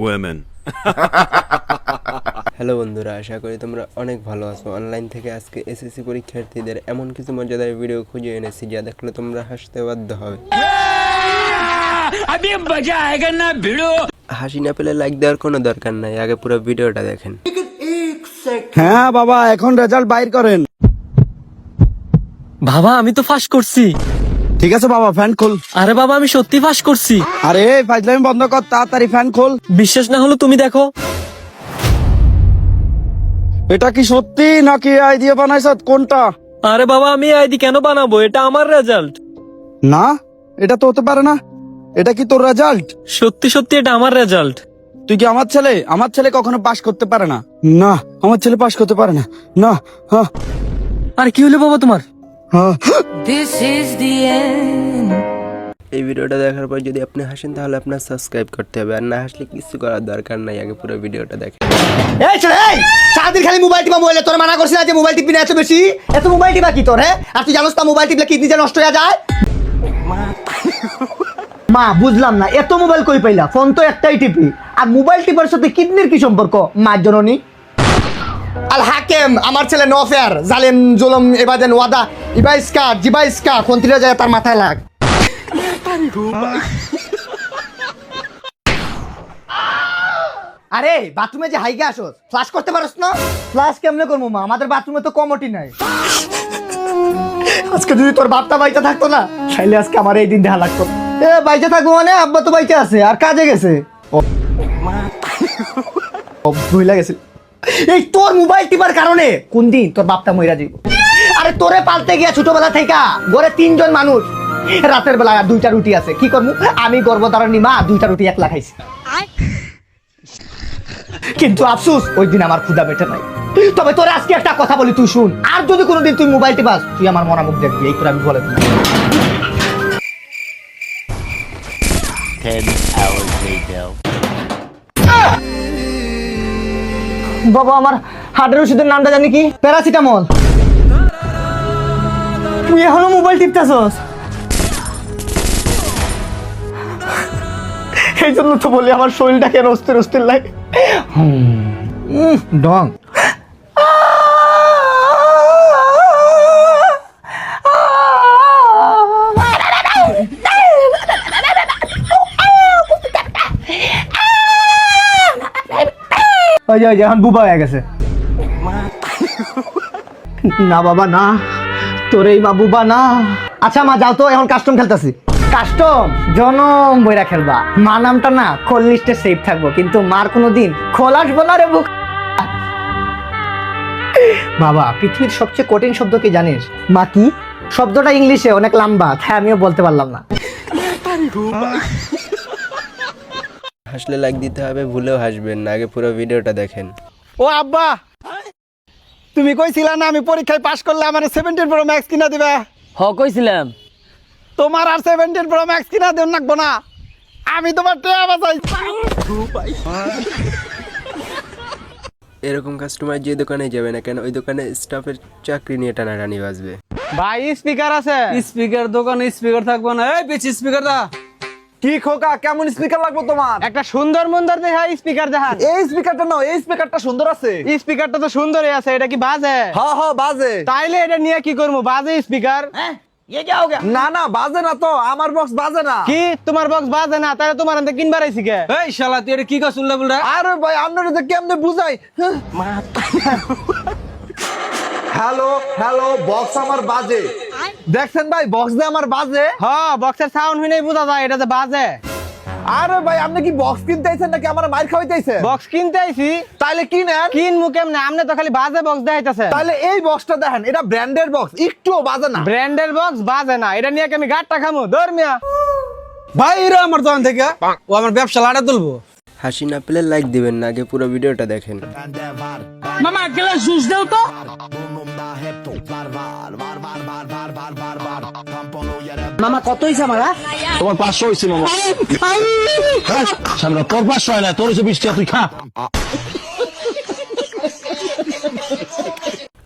Women. Hello বন্ধুরা, আশা করি তোমরা অনেক ভালো আছো। অনলাইন থেকে আজকে এসএসসি পরীক্ষার্থীদের এমন কিছু মজাদার ভিডিও খুঁজে এনেছি যা দেখলে তোমরা হাসতে বাধ্য হবে। হাসি না পেলে লাইক দেওয়ার কোনো দরকার নাই, আগে পুরো ভিডিওটা দেখেন। হ্যাঁ বাবা, এখন রেজাল্ট বাইর করেন। বাবা আমি তো ফাঁস করছি। ঠিক আছে বাবা, ফ্যান খোল। আরে বাবা আমি সত্যি ফাঁস করছি। আরে ফাজলামি বন্ধ কর, তাড়াতাড়ি ফ্যান খোল। বিশ্বাস না হলো তুমি দেখো। এটা কি সত্যি নাকি আই দিয়ে বানাইছ? কোনটা? আরে বাবা আমি আইডি কেন বানাবো, এটা আমার রেজাল্ট। না, এটা তো হতে পারে না। এটা কি তোর রেজাল্ট? সত্যি সত্যি এটা আমার রেজাল্ট। তুই কি আমার ছেলে? আমার ছেলে কখনো পাশ করতে পারে না। না, আমার ছেলে পাশ করতে পারে না। না, হ্যাঁ। আরে কি হলো বাবা তোমার? হ্যাঁ। এই ভিডিওটা দেখার পর যদি আপনি হাসেন তাহলে আপনার সাবস্ক্রাইব করতে হবে, আর না হাসলে কিছু করার দরকার নাই, আগে পুরো ভিডিওটা দেখেন। এই ছেলে, এই সারাদিন খালি মোবাইল টিপা। মোবাইলে তোর মানা করছিস না যে মোবাইল টিপবি না এত বেশি। এত মোবাইল টিপা কি তোর? হ্যাঁ, আর তুই জানোস না মোবাইল টিপলে কিডনি যে নষ্ট হয়ে যায়। মা বুঝলাম না, এত মোবাইল কই পাইলা? ফোন তো একটাই টিপি, আর মোবাইল টিপার সাথে কিডনির কি সম্পর্ক? মার জননী আল হাকেম, আমার ছেলে নো ফেয়ার, জালেম জুলুম এবাদেন ওয়াদা ইবাইসকা জিবাইসকা কোনটিরা যায় তার মাথায় লাগ। আরে বাথরুমে যে হাইগে আসোস, ফ্লাশ করতে পারোস না? ফ্লাশ কেমনে করবো মা, আমাদের বাথরুমে তো কমোটি নাই। আজকে যদি তোর বাপটা বাইচা থাকতো না, তাইলে আজকে আমার এই দিন দেখা লাগতো। এ বাইচা থাকবো মানে আব্বা তো বাইচা আছে আর কাজে গেছে। ভুইলা গেছে। এই তোর মোবাইল টিপার কারণে কোন দিন তোর বাপটা মইরা যাইব। আরে তোরে পালতে গিয়া ছোটবেলা থেকে ঘরে 3 জন মানুষ, রাতের বেলা 2টা রুটি আছে, কি করবো? আমি গর্ভধারণী মা 2টা রুটি একলা খাইছি, কিন্তু আফসোস ওই দিন আমার ক্ষুধা মেটে নাই। তবে তোর আজকে একটা কথা বলি, তুই শুন। আর যদি কোনোদিন তুই মোবাইল টিপাস, তুই আমার মরা মুখ দেখবি, এই করে আমি বলে দিই। 10 hours later. বাবা আমার হার্টের ওষুধের নামটা জানি কি? প্যারাসিটামল। তুই এখনো মোবাইল টিপতেছস? এই জন্য তো বলি আমার শরীরটা কেন অস্থির অস্থির লাগে। ডং ওই যে এখন বুবা হয়ে গেছে। না বাবা না, তোর এই মা বুবা না। আচ্ছা মা যাও তো, এখন কাস্টম খেলতেছি। কাস্টম জনম বইরা খেলবা। মা নামটা না খোল লিস্টে সেভ থাকবো, কিন্তু মার কোনোদিন খোল আসবো না রে বুক। বাবা পৃথিবীর সবচেয়ে কঠিন শব্দ কি জানিস? মা কি? শব্দটা ইংলিশে অনেক লম্বা, তাই আমিও বলতে পারলাম না। হাসলে লাইক দিতে হবে, ভুলেও হাসবেন না, আগে পুরো ভিডিওটা দেখেন। ও আব্বা, তুমি কইছিলা না আমি পরীক্ষায় পাশ করলে আমার 17 প্রো ম্যাক্স কিনা দিবে? হ কইছিলাম। তোমার আর 17 প্রো ম্যাক্স কিনা দেন লাগবো না, আমি তোমার টেয়া বাঁচাই। এরকম কাস্টমার যে দোকানে যাবে না কেন, ওই দোকানে স্টাফের চাকরি নিয়ে টানাটানি বাজবে। ভাই স্পিকার আছে? স্পিকার দোকানে স্পিকার থাকবো না। এই বেশি স্পিকার দা। কি খোকা, কেমন স্পিকার লাগবে তোমার? একটা সুন্দর মন্দর দেখা স্পিকার দেখান। এই স্পিকারটা নাও, এই স্পিকারটা সুন্দর আছে। স্পিকারটা তো সুন্দরই আছে, এটা কি বাজে? হ্যাঁ হ্যাঁ বাজে। তাইলে এটা নিয়ে কি করবো? বাজে স্পিকার? না না বাজে না তো, আমার বক্স বাজে না। কি তোমার বক্স বাজে না? তাহলে তোমার হাতে কিনবার আইছি কে? এই শালা তুই এটা কি কাজ শুনলে বলরা? আরে ভাই আপনারা তো কেমনে বুঝাই। হ্যালো হ্যালো, বক্স আমার বাজে। দেখছেন ভাই বক্স দিয়ে আমার বাজে। হ্যাঁ বক্সের সাউন্ড হইলেই বোঝা যায় এটা যে বাজে। আরে ভাই আপনি কি বক্স কিনতে আইছেন নাকি আমার মাইর খাওয়াইতেছেন? বক্স কিনতে আইছি। তাইলে কিনেন। কিনমু কেমনে? আপনি তো খালি বাজে বক্স দেখাইতেছে। তাহলে এই বক্সটা দেখেন, এটা ব্র্যান্ডের বক্স, একটুও বাজে না। ব্র্যান্ডের বক্স বাজে না, এটা নিয়ে কি আমি গাটটা খামু? ধর্মিয়া ভাই এরা আমার দোকান থেকে ও আমার ব্যবসা লাড়া তুলবো। হাসি না পেলে লাইক দিবেন না, আগে পুরো ভিডিওটা দেখেন। মামা গ্লাস জুস দাও তো। মামা কত হইছে আমার? তোমার 500 হইছে মামা। সামনে তোর 500 হয় না, তোর হইছে 20 টাকা, তুই খা।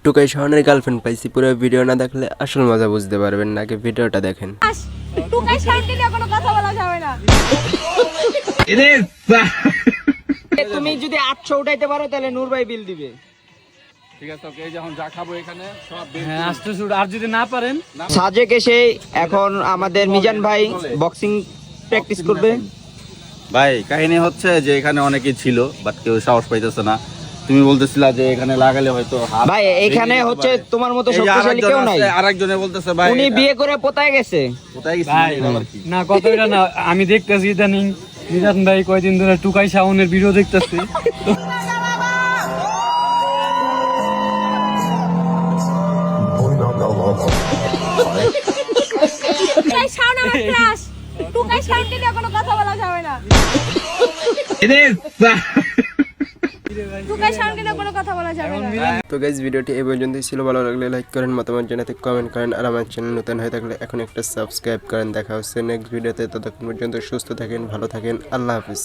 টুকাই শাওনের গার্লফ্রেন্ড পাইছি। পুরো ভিডিও না দেখলে আসল মজা বুঝতে পারবেন না, আগে ভিডিওটা দেখেন। টুকাই শান্তি নিয়ে কোনো কথা বলা যাবে না। তুমি যদি 800 উঠাইতে পারো তাহলে নূর ভাই বিল দিবে। সাজেক এসে এখন আমাদের মিজান ভাই বক্সিং প্র্যাকটিস করবে। ভাই কাহিনী হচ্ছে যে এখানে অনেকেই ছিল বাট কেউ সাহস পাইতেছে না। তুমি বলতেছিলা যে এখানে লাগালে হয়তো হাত ভাই এখানে ভেঙে যেতে হচ্ছে পারে। তোমার মতো এই যে শক্তিশালী আরেকজন কেউ নাই। আছে, আরেকজনে বলতেছে ভাই উনি বিয়ে করে পোতায় গেছে। কোথায় গেছে আবার কি? না কতটা না, আমি দেখতেছি ইদানিং নিজান ভাই কয়দিন ধরে টুকাই শাওনের ভিডিও দেখতেছি। টুকাই শাওন আমার ক্রাশ। টুকাই শান্তি নিয়ে কোনো কথা বলা যাবে না। টুকাই শান্তি নিয়ে কোনো কথা বলা যাবে না। তো গাইজ ভিডিওটি এই পর্যন্তই ছিল। ভালো লাগলে লাইক করেন, মতামত জানাতে কমেন্ট করেন, আর আমার চ্যানেল নতুন হয়ে থাকলে এখন একটা সাবস্ক্রাইব করেন। দেখা হচ্ছে নেক্সট ভিডিওতে। ততক্ষণ পর্যন্ত সুস্থ থাকেন, ভালো থাকেন, আল্লাহ হাফিজ।